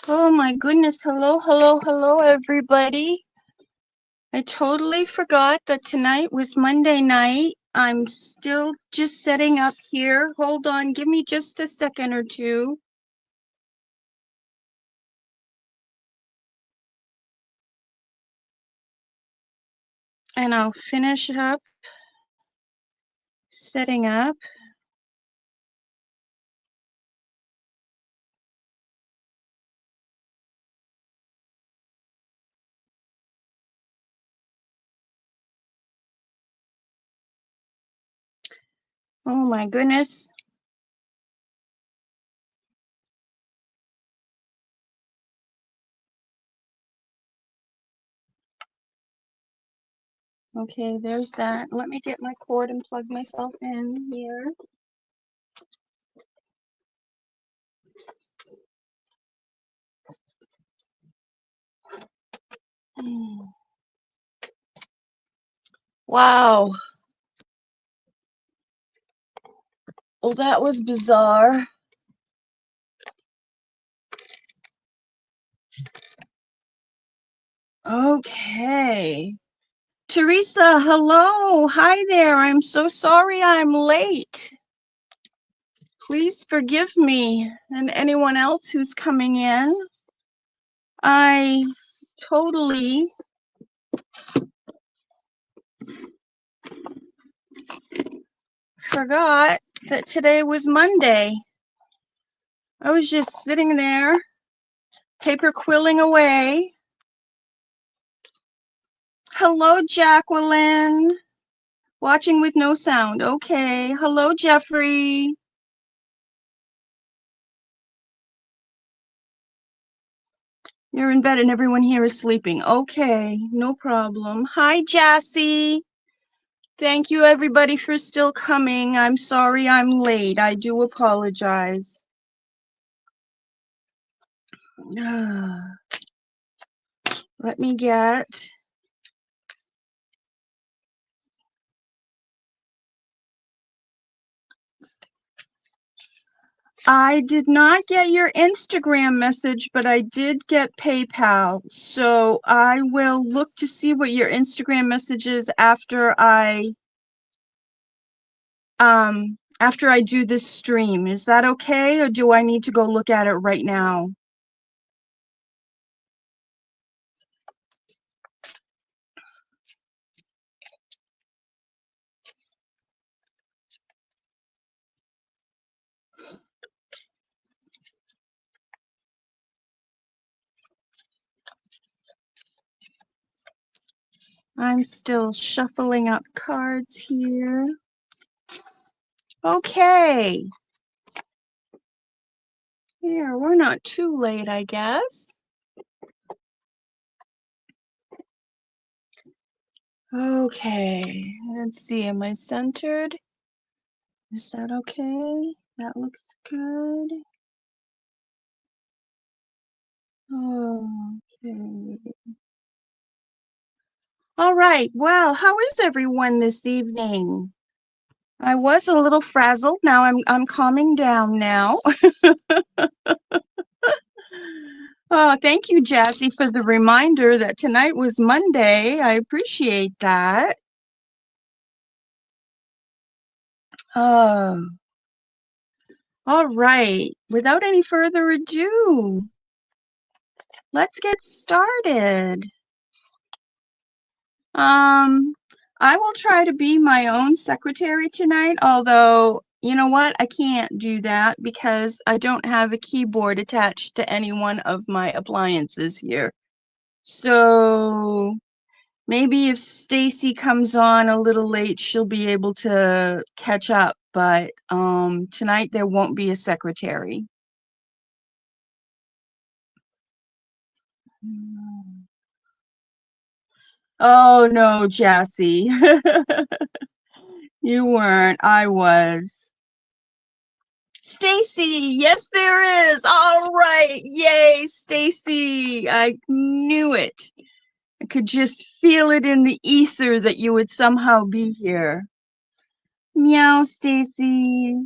Oh my goodness. Hello, everybody. I totally forgot that tonight was Monday night. I'm still just setting up here. Hold on, give me just a second or two. And I'll finish up setting up. Oh my goodness. Okay, there's that. Let me get my cord and plug myself in here. Wow. Well, that was bizarre. Okay. Teresa, hello. Hi there. I'm so sorry I'm late. Please forgive me and anyone else who's coming in. I totally forgot that today was Monday. I was just sitting there, paper quilling away. Hello, Jacqueline. Watching with no sound. Okay. Hello, Jeffrey. You're in bed and everyone here is sleeping. Okay, no problem. Hi, Jassy. Thank you, everybody, for still coming. I'm sorry I'm late. I do apologize. Let me get... I did not get your Instagram message, but I did get PayPal. So I will look to see what your Instagram message is after I do this stream. Is that okay, or do I need to go look at it right now? I'm still shuffling up cards here. Okay. Here, we're not too late, I guess. Okay, let's see, am I centered? Is that okay? That looks good. Okay. All right, well, how is everyone this evening? I was a little frazzled. Now I'm calming down now. Oh, thank you, Jassy, for the reminder that tonight was Monday. I appreciate that. Oh, all right. Without any further ado, let's get started. I will try to be my own secretary tonight, although, you know what? I can't do that because I don't have a keyboard attached to any one of my appliances here. So maybe if Stacy comes on a little late, she'll be able to catch up, but tonight there won't be a secretary. Oh no, Jassy. You weren't. I was. Stacy, yes there is. All right. Yay, Stacy. I knew it. I could just feel it in the ether that you would somehow be here. Meow, Stacy.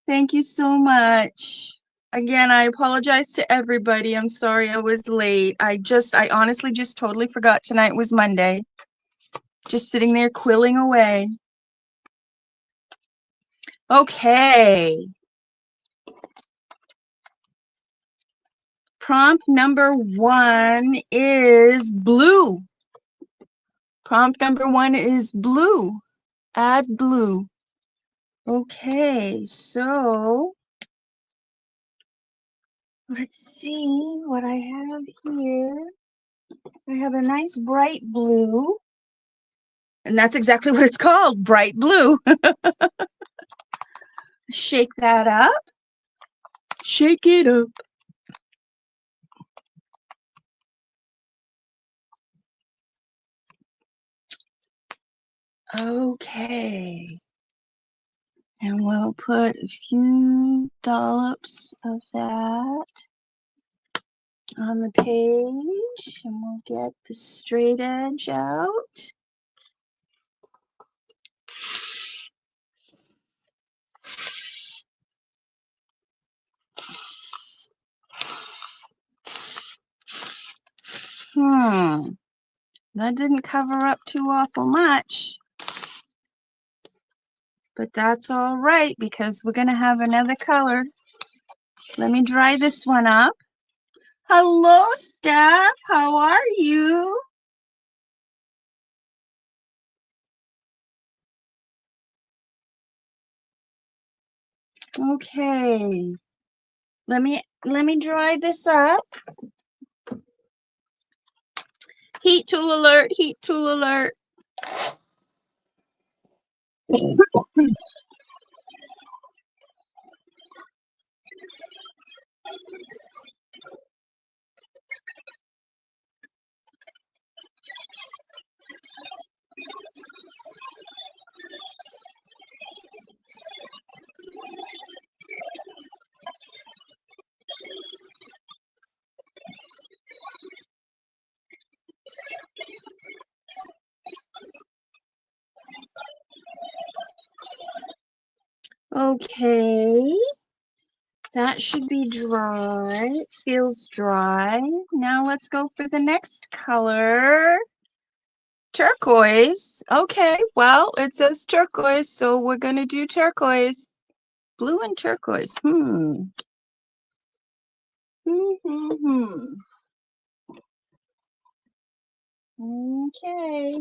Thank you so much. Again, I apologize to everybody. I'm sorry I was late. I honestly just totally forgot tonight was Monday. Just sitting there quilling away. Okay. Prompt number 1 is blue. Prompt number 1 is blue. Add blue. Okay, so let's see what I have here. I have a nice bright blue. And that's exactly what it's called, bright blue. Shake that up. Shake it up. Okay. And we'll put a few dollops of that on the page. And we'll get the straight edge out. That didn't cover up too awful much. But that's all right because we're going to have another color. Let me dry this one up. Hello, Steph. How are you? Okay. Let me dry this up. Heat tool alert, heat tool alert. Okay. That should be dry. It feels dry. Now let's go for the next color. Turquoise. Okay, well, it says turquoise, so we're going to do turquoise. Blue and turquoise. Okay.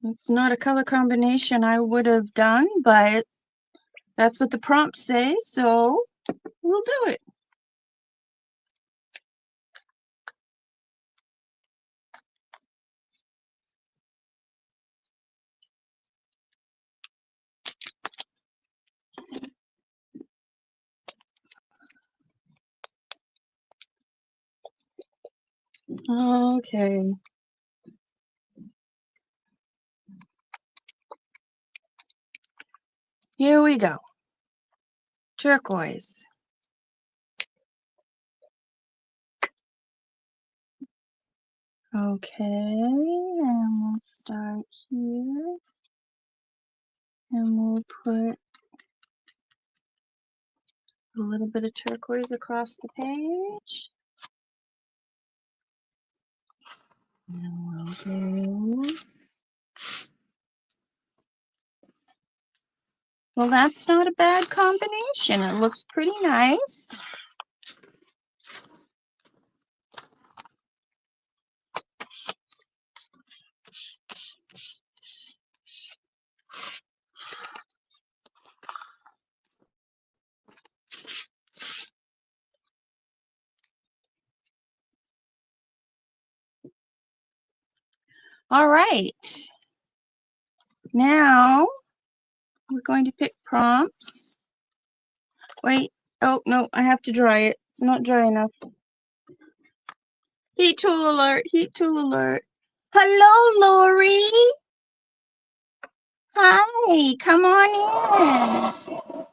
It's not a color combination I would have done, but that's what the prompts say, so we'll do it. Okay. Here we go. Turquoise. Okay, and we'll start here. And we'll put a little bit of turquoise across the page. And we'll do... Well, that's not a bad combination. It looks pretty nice. All right. Now we're going to pick prompts. Wait. Oh, no, I have to dry it. It's not dry enough. Heat tool alert. Heat tool alert. Hello, Lori. Hi. Come on in.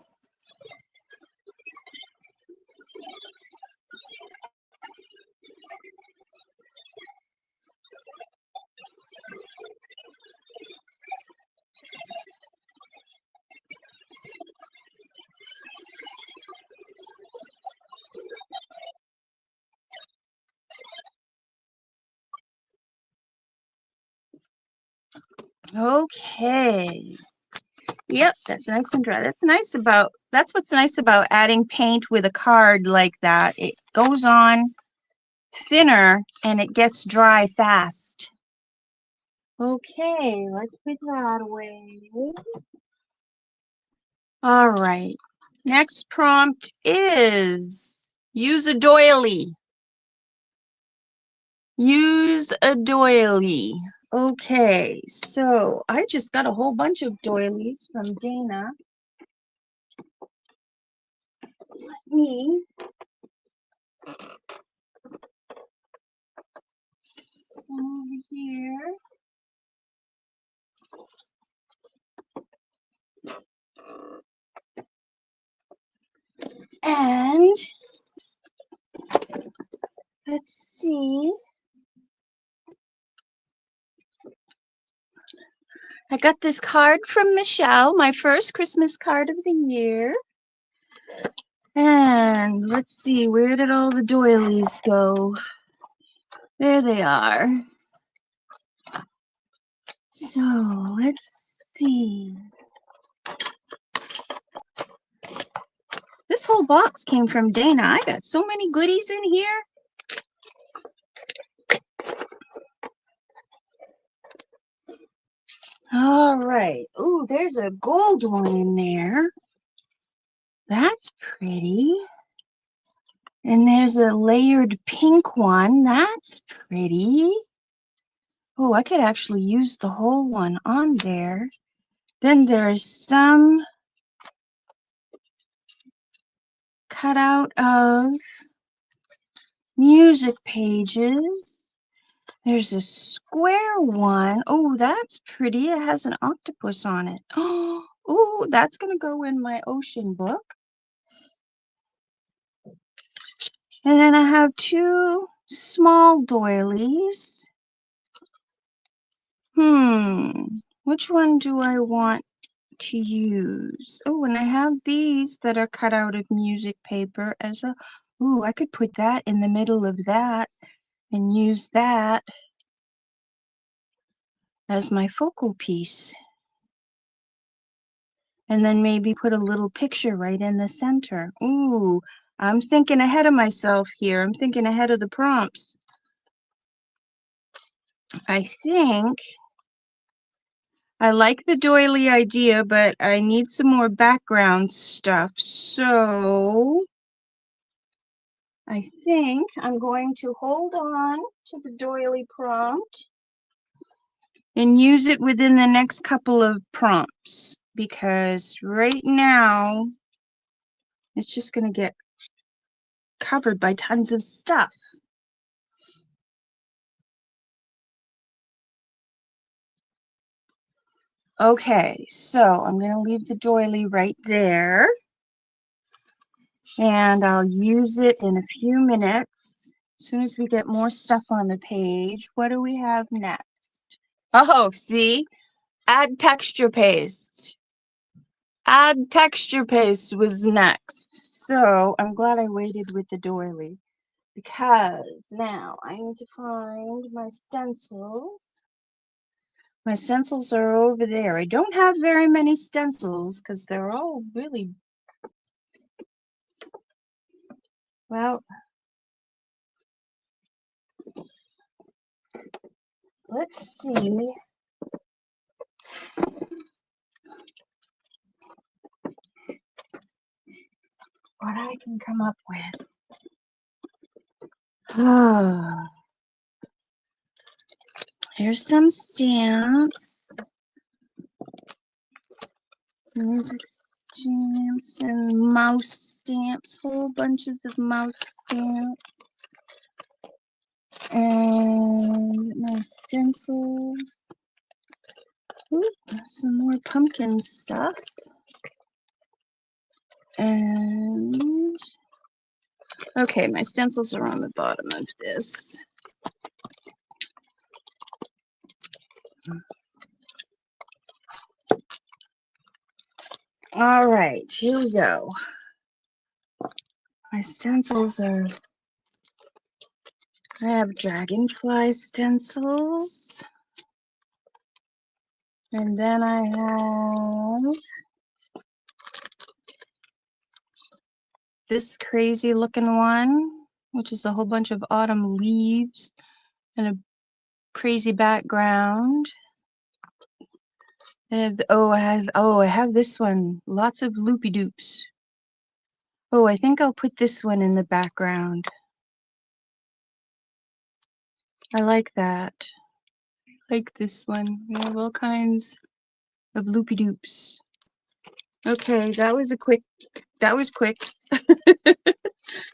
Okay. Yep, that's nice and dry. That's what's nice about adding paint with a card like that. It goes on thinner and it gets dry fast. Okay, let's put that away. All right. Next prompt is use a doily. Use a doily. Okay, so I just got a whole bunch of doilies from Dana. Let me come over here. And let's see. I got this card from Michelle, my first Christmas card of the year. And let's see, where did all the doilies go? There they are. So let's see. This whole box came from Dana. I got so many goodies in here. All right. Ooh, there's a gold one in there. That's pretty. And there's a layered pink one. That's pretty. Oh, I could actually use the whole one on there. Then there's some cut out of music pages. There's a square one. Oh, that's pretty. It has an octopus on it. Oh, that's going to go in my ocean book. And then I have two small doilies. Which one do I want to use? Oh, and I have these that are cut out of music paper as a, ooh, I could put that in the middle of that and use that as my focal piece. And then maybe put a little picture right in the center. Ooh, I'm thinking ahead of myself here. I'm thinking ahead of the prompts. I think I like the doily idea, but I need some more background stuff. So I think I'm going to hold on to the doily prompt and use it within the next couple of prompts, because right now it's just going to get covered by tons of stuff. Okay, so I'm going to leave the doily right there, and I'll use it in a few minutes. As soon as we get more stuff on the page. What do we have next? Oh, see? Add texture paste. Add texture paste was next. So I'm glad I waited with the doily, because now I need to find my stencils. My stencils are over there. I don't have very many stencils because they're all really, well, let's see what I can come up with. Here's some stamps. Music stamps and mouse stamps. Whole bunches of mouse stamps. And my stencils. Ooh, some more pumpkin stuff. And okay, my stencils are on the bottom of this. All right, here we go. My stencils are, I have dragonfly stencils. And then I have this crazy looking one, which is a whole bunch of autumn leaves and a crazy background. I have this one, lots of loopy doops. Oh, I think I'll put this one in the background. I like that. I like this one. We have all kinds of loopy doops. Okay, that was quick.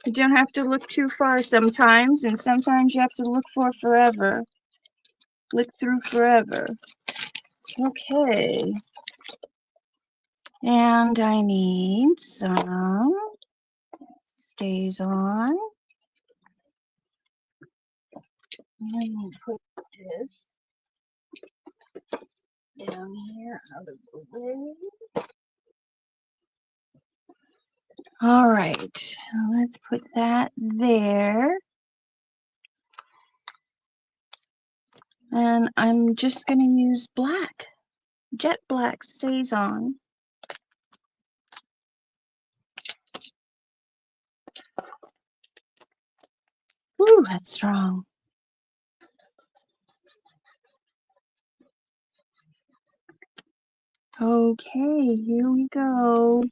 You don't have to look too far sometimes, and sometimes you have to look for forever. Look through forever. Okay. And I need some stays on. I'm going to put this down here out of the way. All right, let's put that there. And I'm just going to use black. Jet black stays on. Ooh, that's strong. Okay, here we go.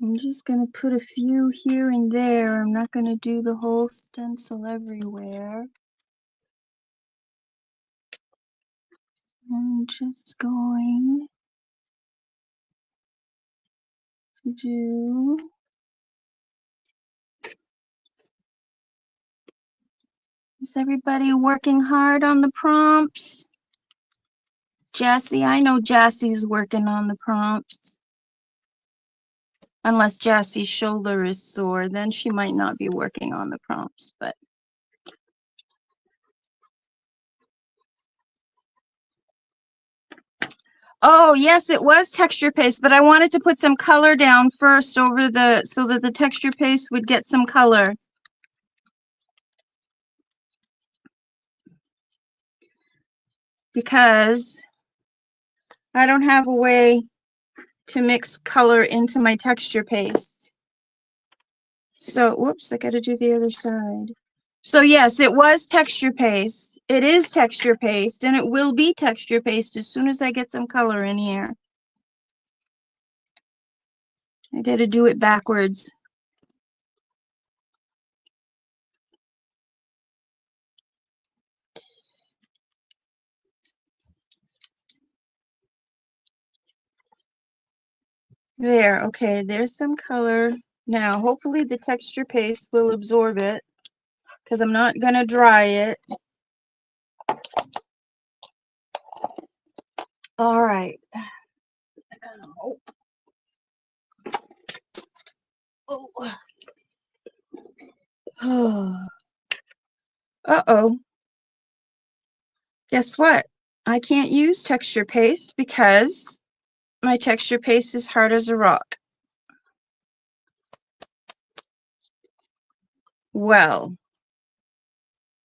I'm just going to put a few here and there. I'm not going to do the whole stencil everywhere. I'm just going to do Is everybody working hard on the prompts? Jassy, I know Jassy's working on the prompts. Unless Jassy's shoulder is sore, then she might not be working on the prompts, but oh, yes, it was texture paste, but I wanted to put some color down first over so that the texture paste would get some color. Because I don't have a way to mix color into my texture paste. So, whoops, I got to do the other side. So yes, it was texture paste. It is texture paste, and it will be texture paste as soon as I get some color in here. I got to do it backwards. There, okay, there's some color. Now, hopefully the texture paste will absorb it, because I'm not going to dry it. All right. Oh. Uh-oh. Guess what? I can't use texture paste because my texture paste is hard as a rock. Well,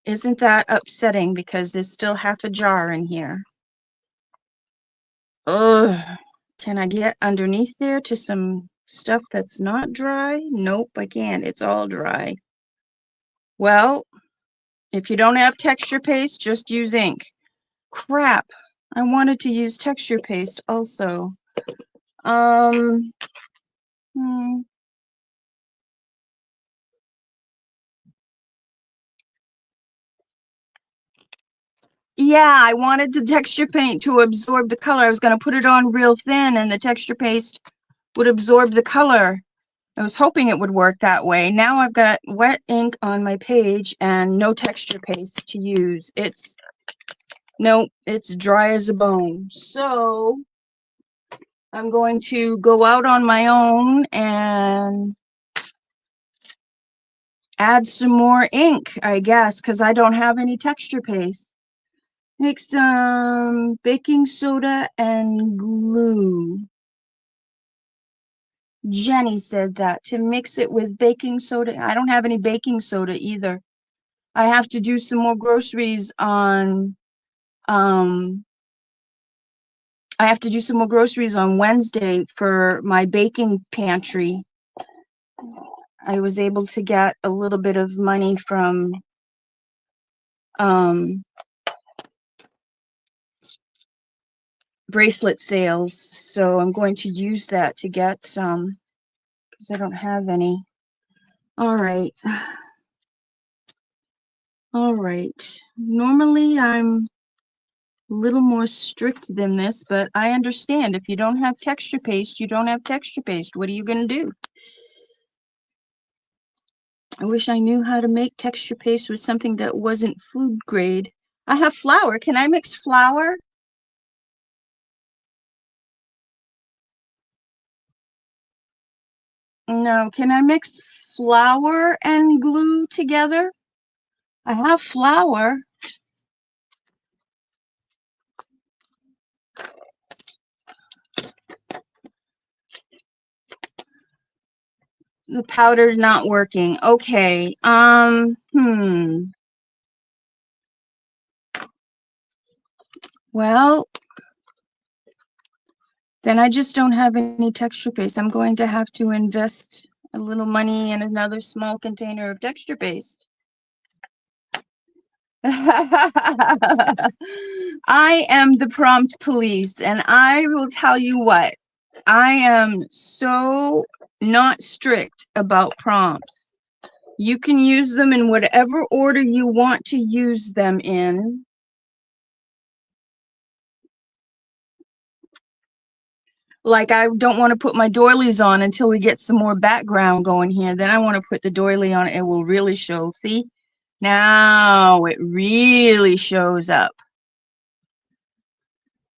isn't that upsetting because there's still half a jar in here? Ugh. Can I get underneath there to some stuff that's not dry? Nope, I can't. It's all dry. Well, if you don't have texture paste, just use ink. Crap. I wanted to use texture paste also. Yeah, I wanted the texture paint to absorb the color. I was going to put it on real thin and the texture paste would absorb the color. I was hoping it would work that way. Now I've got wet ink on my page and no texture paste to use. It's dry as a bone. So I'm going to go out on my own and add some more ink, I guess, because I don't have any texture paste. Make some baking soda and glue. Jenny said that to mix it with baking soda. I don't have any baking soda either. I have to do some more groceries on I have to do some more groceries on Wednesday for my baking pantry. I was able to get a little bit of money from bracelet sales, so I'm going to use that to get some because I don't have any. All right. All right. Normally I'm a little more strict than this, but I understand if you don't have texture paste, you don't have texture paste. What are you going to do? I wish I knew how to make texture paste with something that wasn't food grade. I have flour. Can I mix flour? No. Can I mix flour and glue together? I have flour. The powder's not working. Okay. Well, then I just don't have any texture paste. I'm going to have to invest a little money in another small container of texture paste. I am the prompt police, and I will tell you what, I am so not strict about prompts. You can use them in whatever order you want to use them in. Like, I don't want to put my doilies on until we get some more background going here. Then I want to put the doily on. It will really show. See? Now it really shows up.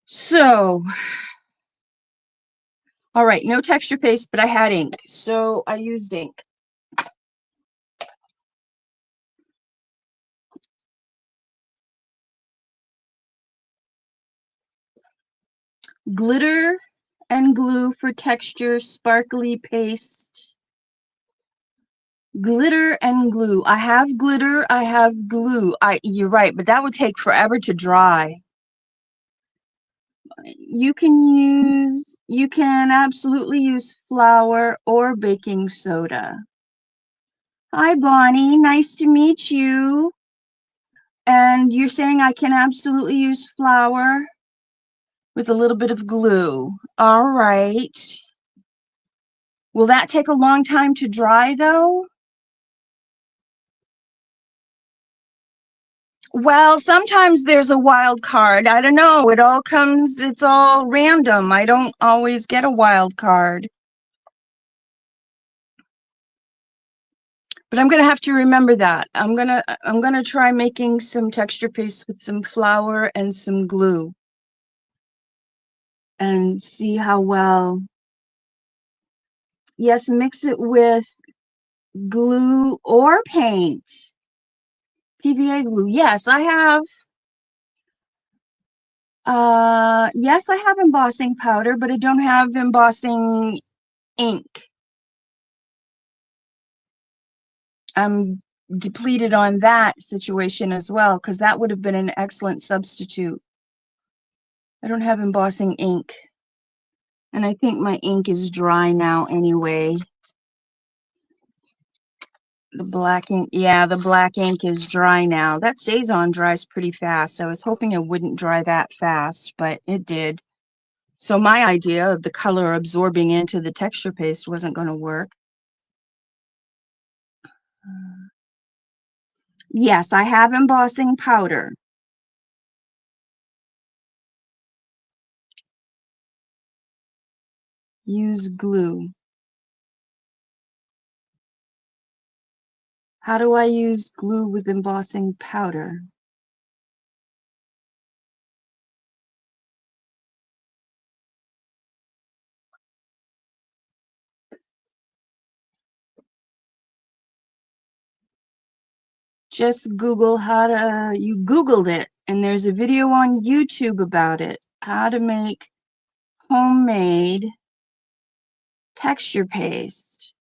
So, all right, no texture paste, but I had ink. So I used ink. Glitter and glue for texture, sparkly paste. Glitter and glue. I have glitter, I have glue. You're right, but that would take forever to dry. You can absolutely use flour or baking soda. Hi, Bonnie, nice to meet you. And you're saying I can absolutely use flour with a little bit of glue. All right. Will that take a long time to dry though? Well, sometimes there's a wild card. I don't know. It's all random. I don't always get a wild card. But I'm going to have to remember that. I'm going to try making some texture paste with some flour and some glue and see how well. Yes, mix it with glue or paint. PVA glue. Yes, I have. Yes, I have embossing powder, but I don't have embossing ink. I'm depleted on that situation as well, because that would have been an excellent substitute. I don't have embossing ink. And I think my ink is dry now anyway. The black ink, yeah, the black ink is dry now. That StazOn dries pretty fast. I was hoping it wouldn't dry that fast, but it did. So my idea of the color absorbing into the texture paste wasn't going to work. Yes, I have embossing powder. Use glue. How do I use glue with embossing powder? Just Google you Googled it, and there's a video on YouTube about it. How to make homemade Texture paste.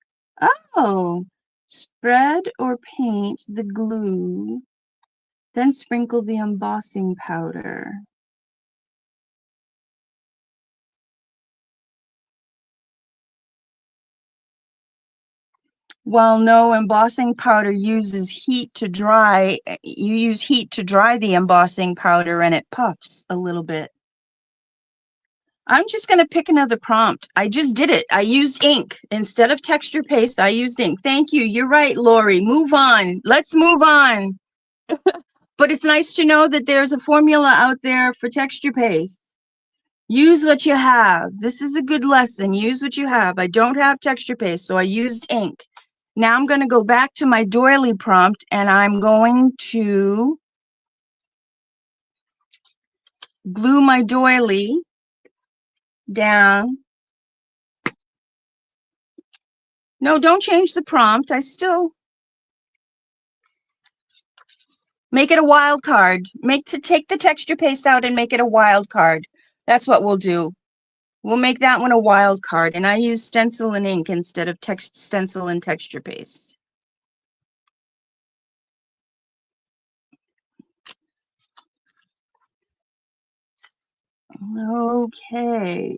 Oh, spread or paint the glue, then sprinkle the embossing powder. Well, no, embossing powder uses heat to dry. You use heat to dry the embossing powder and it puffs a little bit. I'm just going to pick another prompt. I just did it. I used ink. Instead of texture paste, I used ink. Thank you. You're right, Lori. Move on. Let's move on. But it's nice to know that there's a formula out there for texture paste. Use what you have. This is a good lesson. Use what you have. I don't have texture paste, so I used ink. Now I'm going to go back to my doily prompt and I'm going to glue my doily down. No, don't change the prompt. I still make it a wild card. Take the texture paste out and make it a wild card. That's what we'll do. We'll make that one a wild card, and I use stencil and ink instead of stencil and texture paste. Okay.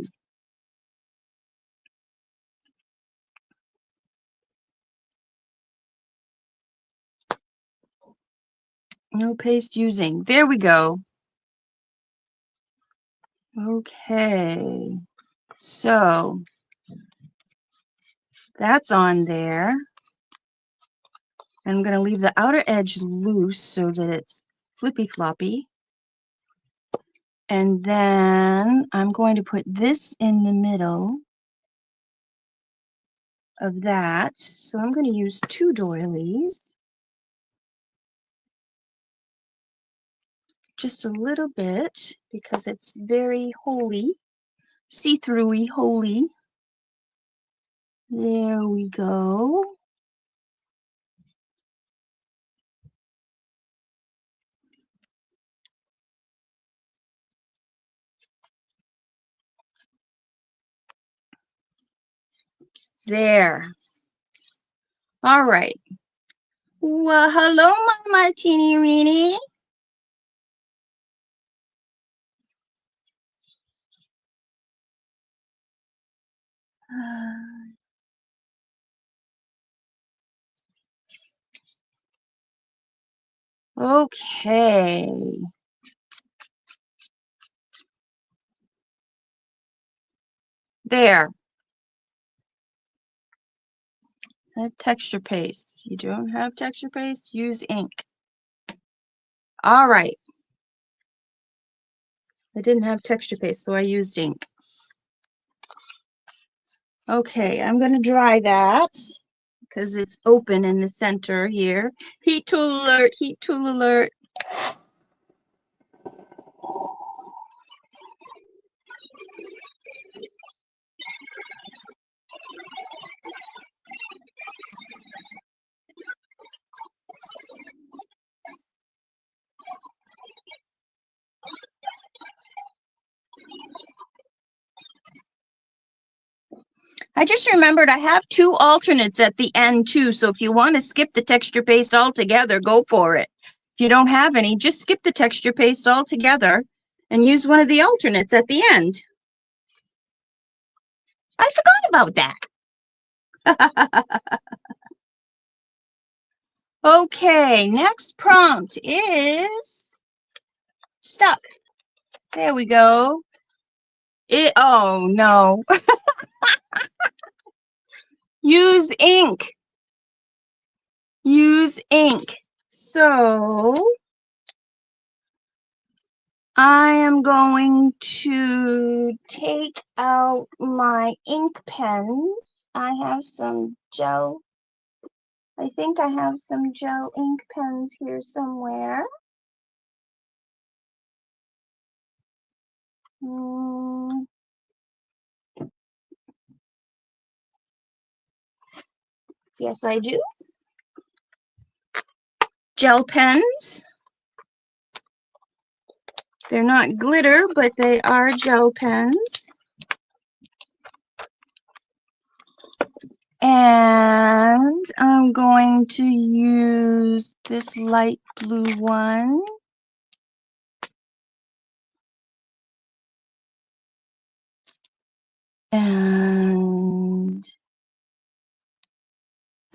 No paste using. There we go. Okay. So that's on there. I'm going to leave the outer edge loose so that it's flippy floppy. And then I'm going to put this in the middle of that. So I'm going to use 2 doilies. Just a little bit because it's very holy, see-through-y, holy. There we go. There. All right. Well, hello, my martini weenie. Okay. There. Have texture paste. You don't have texture paste? Use ink. All right. I didn't have texture paste, so I used ink. Okay, I'm going to dry that because it's open in the center here. Heat tool alert, heat tool alert. I just remembered I have 2 alternates at the end too, so if you want to skip the texture paste altogether, go for it. If you don't have any, just skip the texture paste altogether and use one of the alternates at the end. I forgot about that. Okay, next prompt is stuck. There we go. Oh no. Use ink. Use ink. So I am going to take out my ink pens. I have some gel. I think I have some gel ink pens here somewhere. Yes, I do. Gel pens. They're not glitter, but they are gel pens. And I'm going to use this light blue one. And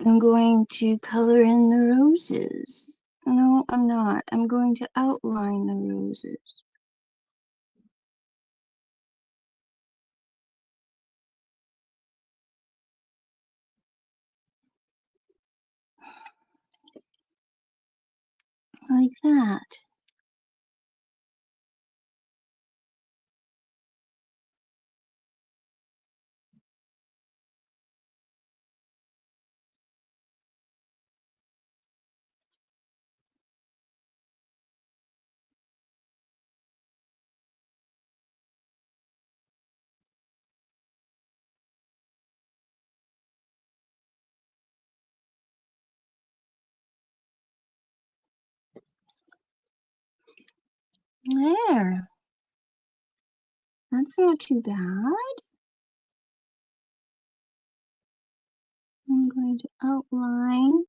I'm going to color in the roses. No, I'm not. I'm going to outline the roses. Like that. There. That's not too bad. I'm going to outline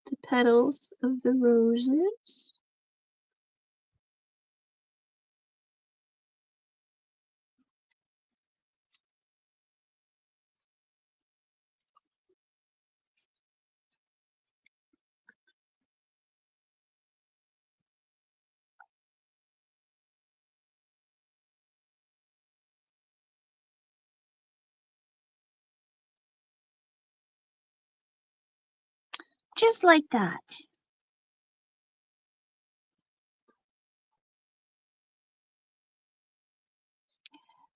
the petals of the roses. Just like that.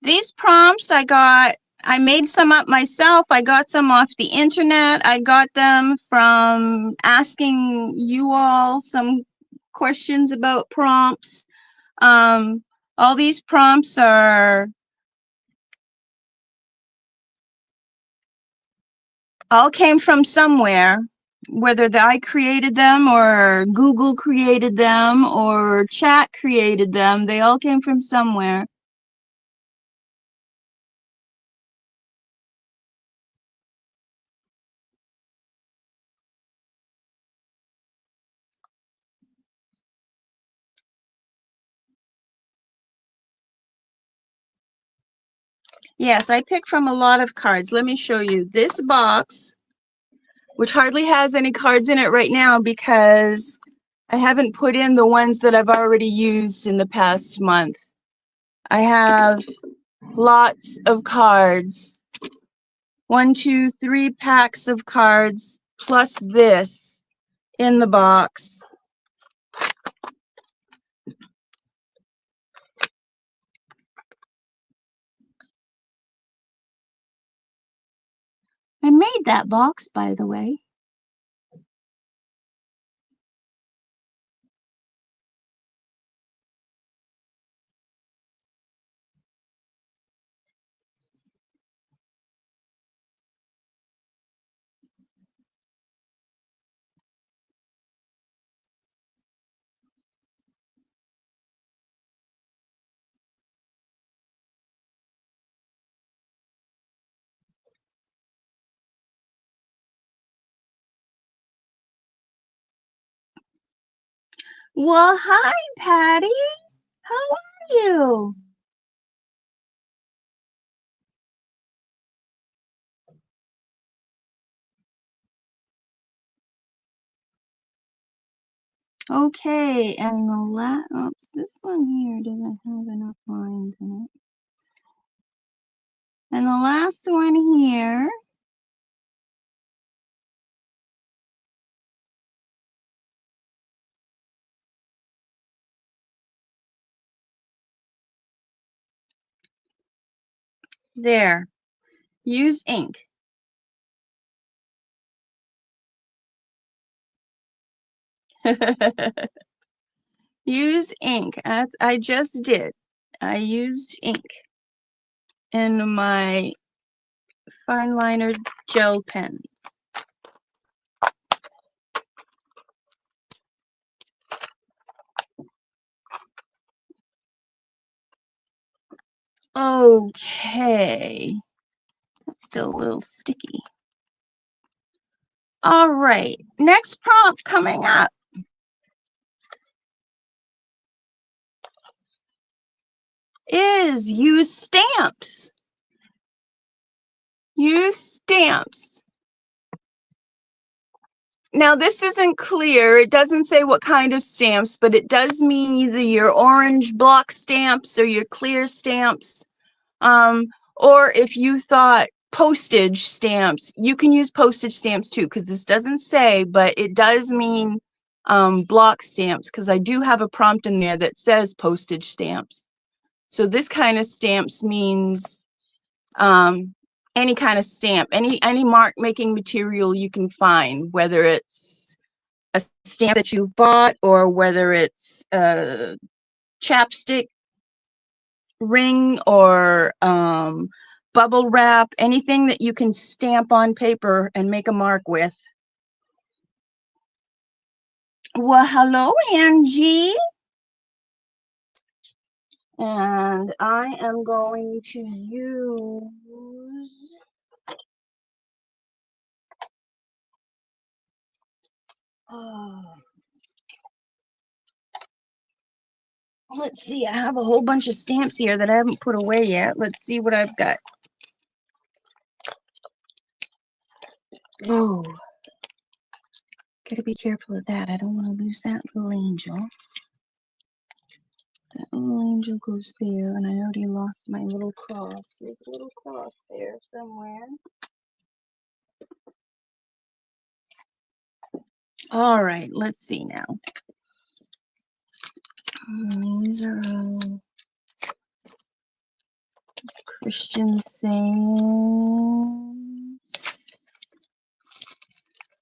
These prompts I made some up myself. I got some off the internet. I got them from asking you all some questions about prompts. All these prompts all came from somewhere, whether I created them or Google created them or chat created them. They all came from somewhere. Yes, I picked from a lot of cards. Let me show you. This box, which hardly has any cards in it right now because I haven't put in the ones that I've already used in the past month. I have lots of cards. 1, 2, 3 packs of cards plus this in the box. I made that box, by the way. Well, hi, Patty. How are you? Okay, and oops, this one here doesn't have enough lines in it. And the last one here, there, use ink. Use ink. I just did. I used ink in my fine liner gel pen. Okay. That's still a little sticky. All right, next prompt coming up is use stamps. Use stamps. Now, this isn't clear. It doesn't say what kind of stamps, but it does mean either your orange block stamps or your clear stamps. Or if you thought postage stamps, you can use postage stamps too, because this doesn't say, but it does mean block stamps, because I do have a prompt in there that says postage stamps. So this kind of stamps means any kind of stamp, any mark making material you can find, whether it's a stamp that you've bought or whether it's a chapstick ring or bubble wrap, anything that you can stamp on paper and make a mark with. Well, hello, Angie. And I am going to use let's see, I have a whole bunch of stamps here that I haven't put away yet. Let's see what I've got. Oh, gotta be careful of that. I don't want to lose that little angel. That little angel goes there, and I already lost my little cross. There's a little cross there somewhere. All right, let's see now. These are all Christian sayings.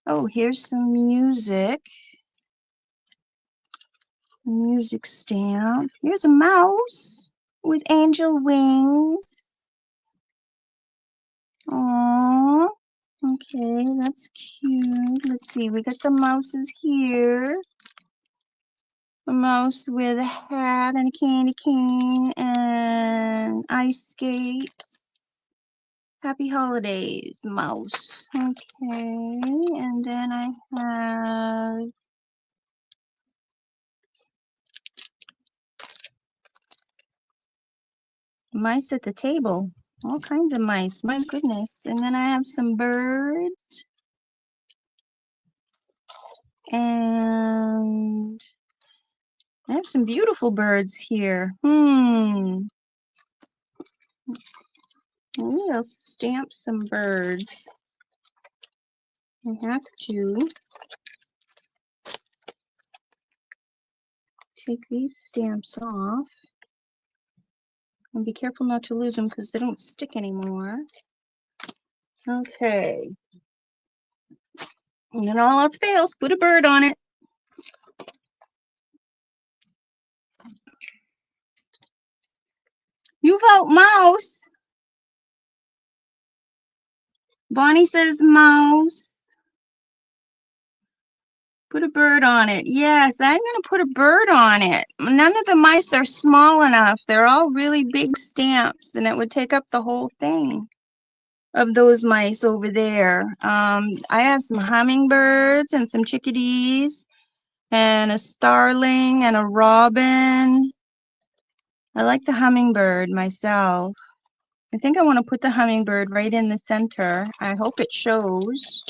Oh, here's some music. Music stamp. Here's a mouse with angel wings. Aww. Okay, that's cute. Let's see, we got some mouses here. A mouse with a hat and a candy cane and ice skates. Happy holidays, mouse. Okay, and then I have mice at the table. All kinds of mice, my goodness. And then I have some birds. And I have some beautiful birds here. Maybe I'll stamp some birds. I have to take these stamps off. And be careful not to lose them because they don't stick anymore. Okay. And then all else fails, put a bird on it. You vote mouse. Bonnie says mouse. Put a bird on it. Yes, I'm going to put a bird on it. None of the mice are small enough. They're all really big stamps, and it would take up the whole thing of those mice over there. I have some hummingbirds and some chickadees and a starling and a robin. I like the hummingbird myself. I think I want to put the hummingbird right in the center. I hope it shows.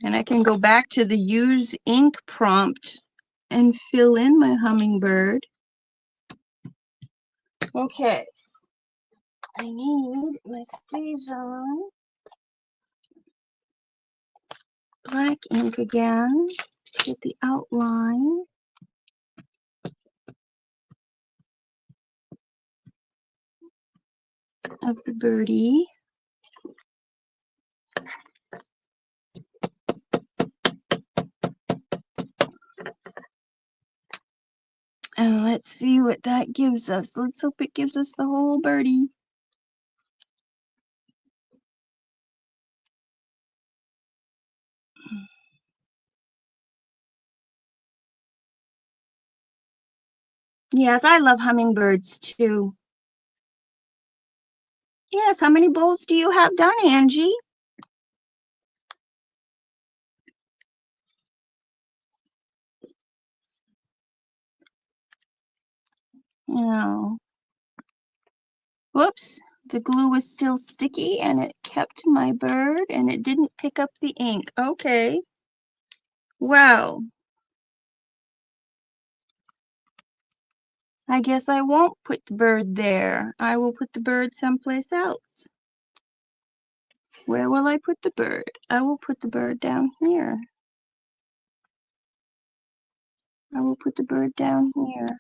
And I can go back to the use ink prompt and fill in my hummingbird. Okay. I need my StazOn black ink again. Get the outline of the birdie. And let's see what that gives us. Let's hope it gives us the whole birdie. Yes, I love hummingbirds too. Yes, how many bowls do you have done, Angie? Oh. Whoops, the glue was still sticky and it kept my bird and it didn't pick up the ink. Okay. Well, I guess I won't put the bird there. I will put the bird someplace else. Where will I put the bird? I will put the bird down here. I will put the bird down here.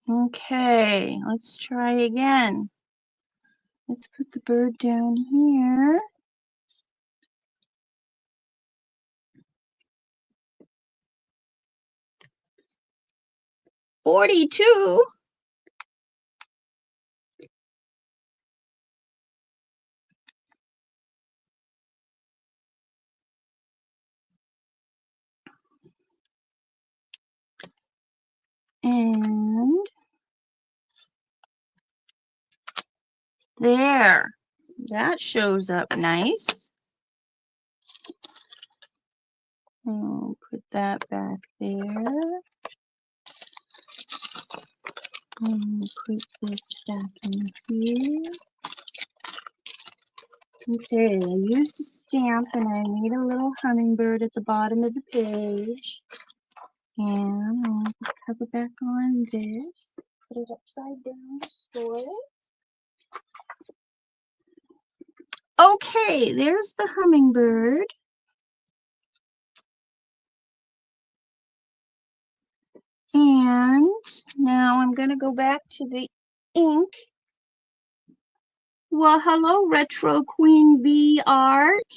Okay, let's try again. Let's put the bird down here. $42. And there. That shows up nice. I'll put that back there. And put this back in here. Okay, I used a stamp and I made a little hummingbird at the bottom of the page. And I'll put the cover back on this. Put it upside down to store it. Okay, there's the hummingbird. And now I'm going to go back to the ink. Well, hello, Retro Queen Bee Art.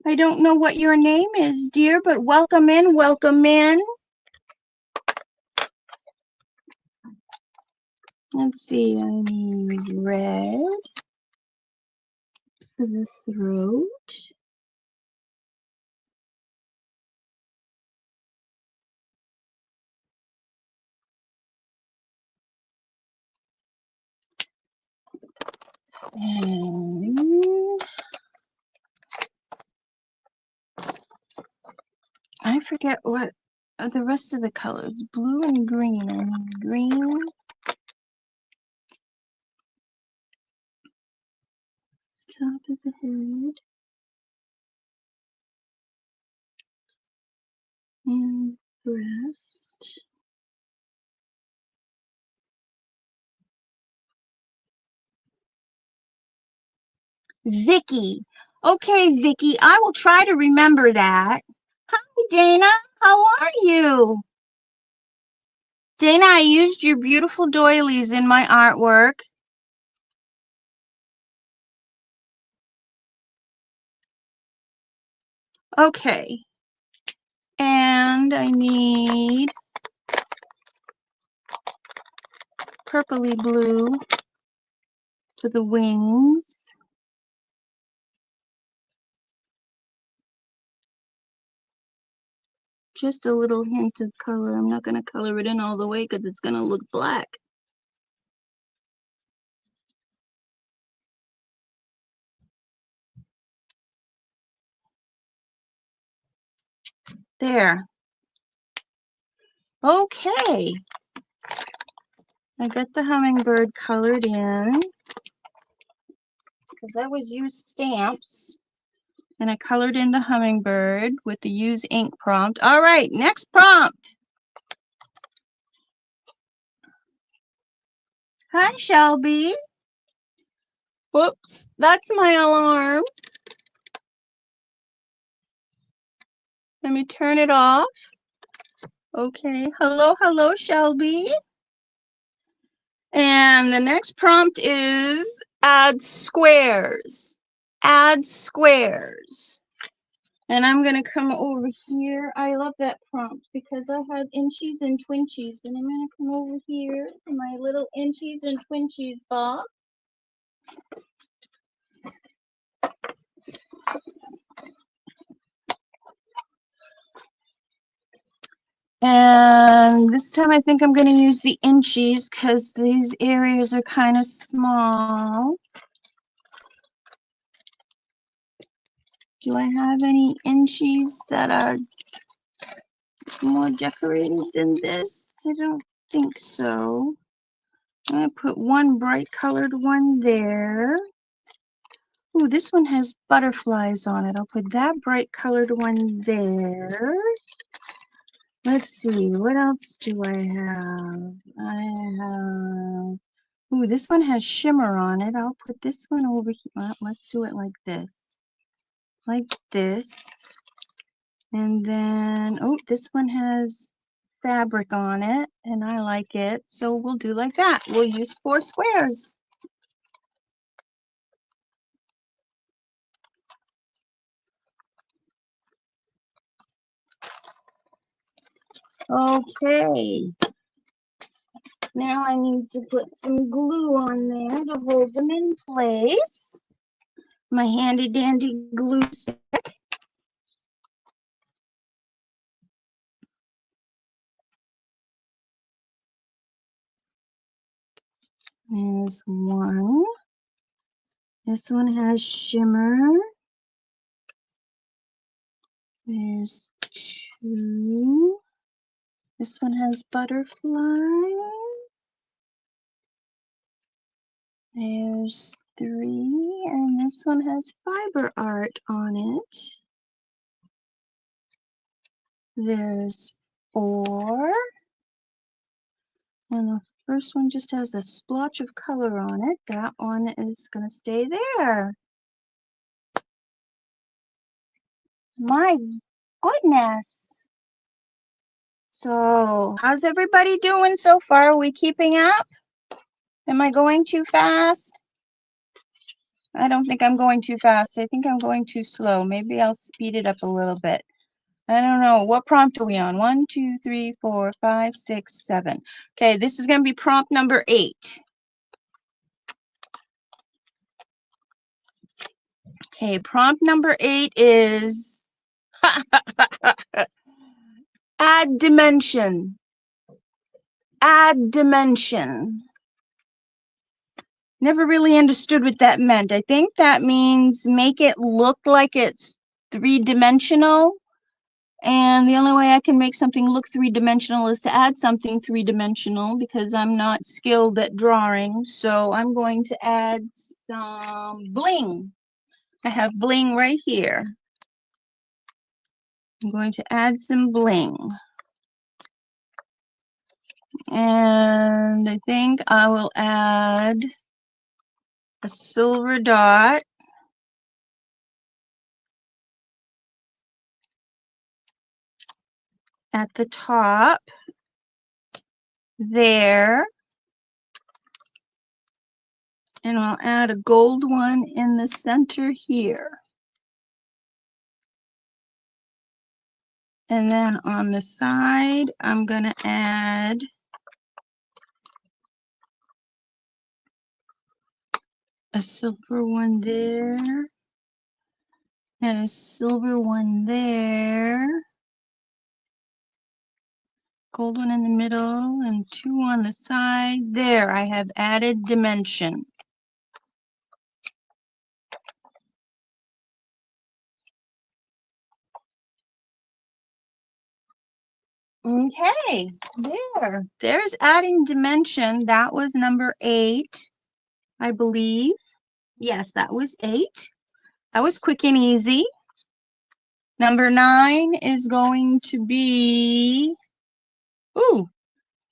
I don't know what your name is, dear, but welcome in, welcome in. Let's see, I need red for the throat. And I forget what the rest of the colors. Blue and green. I need green. Top of the head. And breast. Vicky. Okay, Vicky, I will try to remember that. Hi, Dana. How are you? Dana, I used your beautiful doilies in my artwork. Okay. And I need purpley blue for the wings. Just a little hint of color. I'm not going to color it in all the way because it's going to look black. There. Okay. I got the hummingbird colored in because I was used stamps. And I colored in the hummingbird with the use ink prompt. All right, next prompt. Hi, Shelby. Whoops, that's my alarm. Let me turn it off. Okay, hello, hello, Shelby. And the next prompt is add squares. Add squares. And I'm going to come over here. I love that prompt because I have inchies and twinchies. And I'm going to come over here to my little inchies and twinchies box. And this time I think I'm going to use the inchies because these areas are kind of small. Do I have any inchies that are more decorated than this? I don't think so. I'm going to put one bright colored one there. Ooh, this one has butterflies on it. I'll put that bright colored one there. Let's see, what else do I have? I have, ooh, this one has shimmer on it. I'll put this one over here. Well, let's do it like this. Like this. And then, oh, this one has fabric on it, and I like it. So we'll do like that. We'll use 4 squares. Okay. Now I need to put some glue on there to hold them in place. My handy dandy glue stick. There's one. This one has shimmer. There's 2. This one has butterflies. There's 3, and this one has fiber art on it. There's 4, and the first one just has a splotch of color on it. That one is going to stay there. My goodness. So, how's everybody doing so far? Are we keeping up? Am I going too fast? I don't think I'm going too fast. I think I'm going too slow. Maybe I'll speed it up a little bit. I don't know. What prompt are we on? 1, 2, 3, 4, 5, 6, 7. Okay, this is going to be prompt number 8. Okay, prompt number 8 is add dimension. Add dimension. Never really understood what that meant. I think that means make it look like it's 3-dimensional. And the only way I can make something look 3-dimensional is to add something 3-dimensional because I'm not skilled at drawing. So I'm going to add some bling. I have bling right here. I'm going to add some bling. And I think I will add a silver dot. At the top there. And I'll add a gold one in the center here. And then on the side, I'm going to add a silver one there, and a silver one there, gold one in the middle, and 2 on the side. There, I have added dimension. Okay, there's adding dimension. That was number 8, I believe. Yes, that was 8. That was quick and easy. Number 9 is going to be,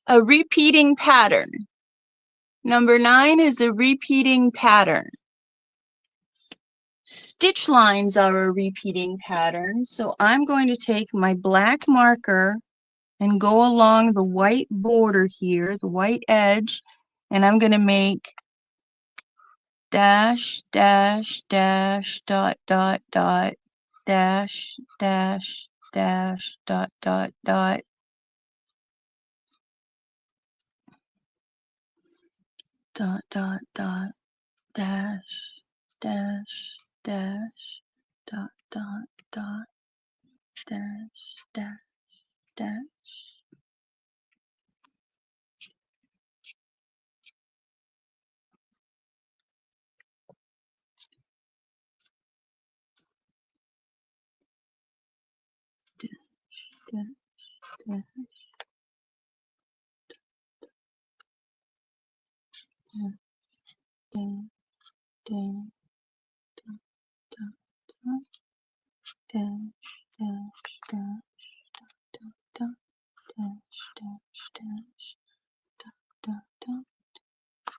a repeating pattern. Number 9 is a repeating pattern. Stitch lines are a repeating pattern. So I'm going to take my black marker and go along the white border here, the white edge, and I'm going to make dash, dash, dash, dot, dot, dot, dash, dash, dash, dot, dot, dot. Dot, dot, dot, dash, dash, dash, dot, dot, dot, dash, dash, dash. Dash, dash, dash, dash, dash, dash, dash, dash, dot, dot, dash, dash, dash, dot, dot, dot,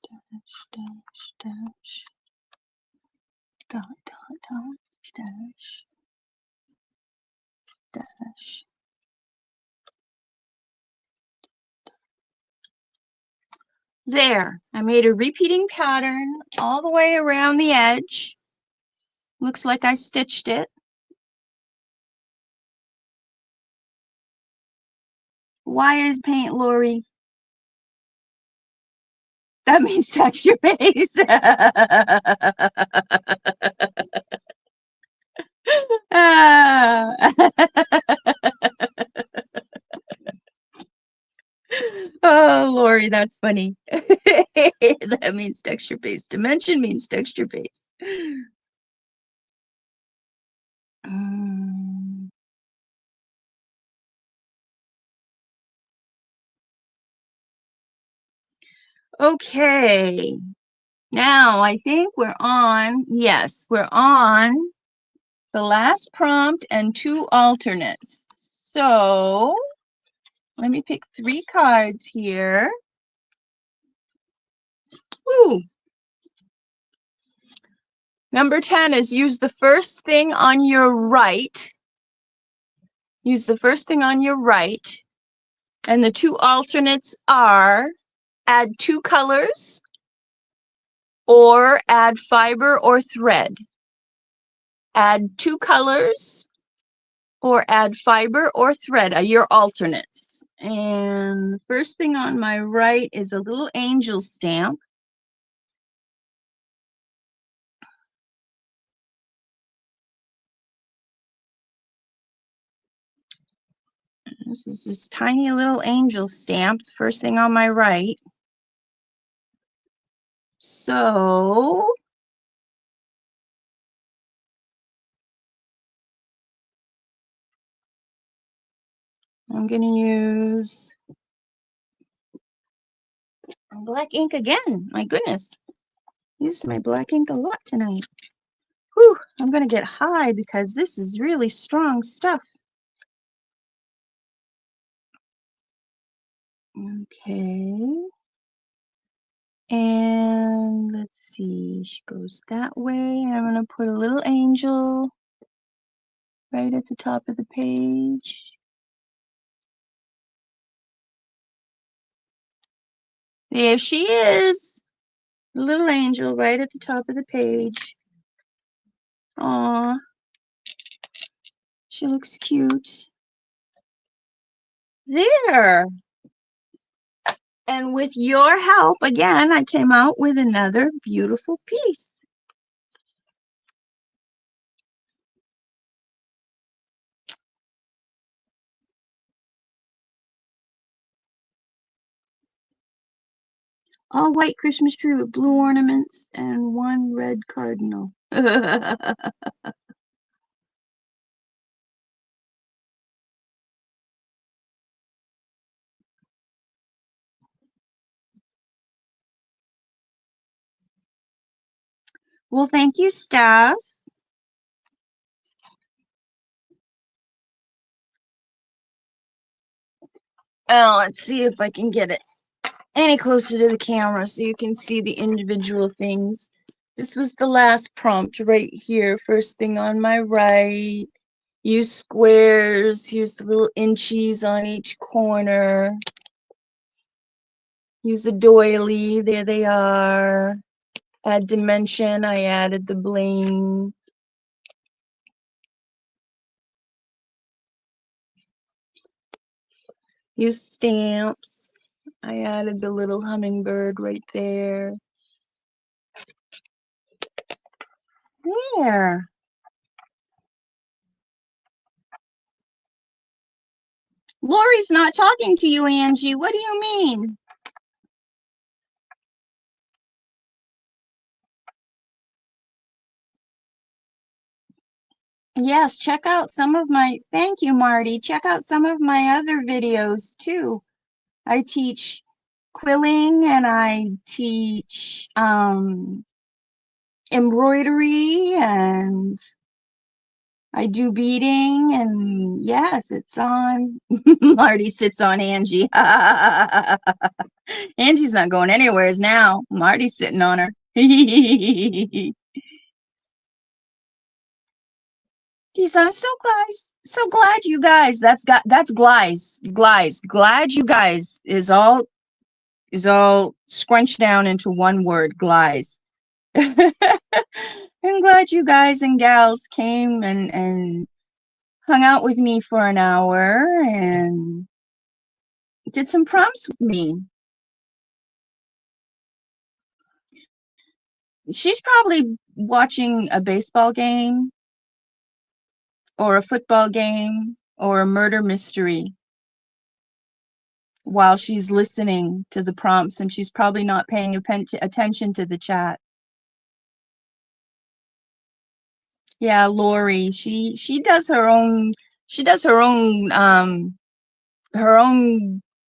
dash, dash, dash, dot, dot, dot, dash, dash. There, I made a repeating pattern all the way around the edge. Looks like I stitched it. Why is paint, Lori? That means touch your face. Oh, Lori, that's funny. That means texture base. Dimension means texture base. Okay. Now I think we're on, yes, we're on the last prompt and 2 alternates. So let me pick 3 cards here. Woo! Number 10 is use the first thing on your right. Use the first thing on your right. And the 2 alternates are add 2 colors or add fiber or thread. Add 2 colors or add fiber or thread are your alternates. And the first thing on my right is a little angel stamp. This is this tiny little angel stamp, first thing on my right. So I'm going to use black ink again. My goodness. Used my black ink a lot tonight. Whew, I'm going to get high because this is really strong stuff. Okay. And let's see, she goes that way. I'm going to put a little angel right at the top of the page. There she is. The little angel right at the top of the page. Aw. She looks cute. There. And with your help, again, I came out with another beautiful piece. All white Christmas tree with blue ornaments and 1 red cardinal. Well, thank you, staff. Oh, let's see if I can get it any closer to the camera so you can see the individual things. This was the last prompt right here, first thing on my right. Use squares, here's the little inchies on each corner. Use a doily, there they are. Add dimension, I added the bling. Use stamps. I added the little hummingbird right there. There. Lori's not talking to you, Angie. What do you mean? Yes, check out some of my, thank you, Marty. Check out some of my other videos too. I teach quilling and I teach embroidery and I do beading, and yes, it's on. Marty sits on Angie. Angie's not going anywhere now. Marty's sitting on her. Geez, I'm so glad you guys. That's Glies. Glad you guys is all scrunched down into one word, Glies. I'm glad you guys and gals came and hung out with me for an hour and did some prompts with me. She's probably watching a baseball game or a football game or a murder mystery while she's listening to the prompts, and she's probably not paying attention to the chat. Yeah, Lori, she does her own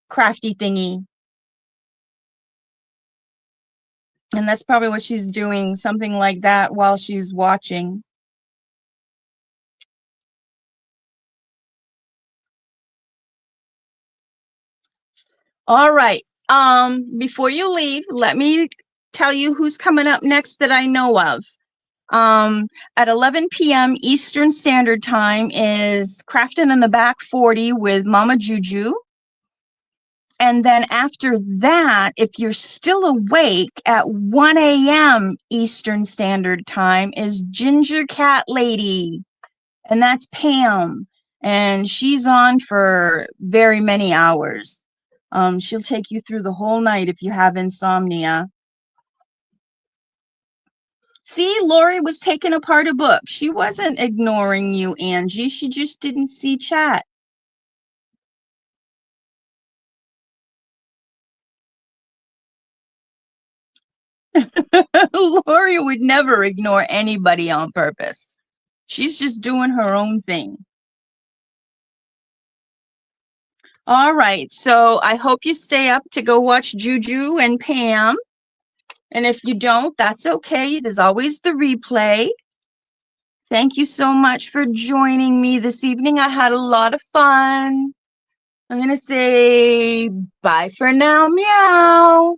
crafty thingy. And that's probably what she's doing, something like that while she's watching. All right. Before you leave, let me tell you who's coming up next that I know of. At 11 p.m. Eastern Standard Time is Crafting in the Back 40 with Mama Juju. And then after that, if you're still awake at 1 a.m. Eastern Standard Time is Ginger Cat Lady. And that's Pam. And she's on for very many hours. She'll take you through the whole night if you have insomnia. See, Lori was taking apart a book. She wasn't ignoring you, Angie. She just didn't see chat. Lori would never ignore anybody on purpose. She's just doing her own thing. All right, so I hope you stay up to go watch Juju and Pam. And if you don't, that's okay. There's always the replay. Thank you so much for joining me this evening. I had a lot of fun. I'm going to say bye for now. Meow.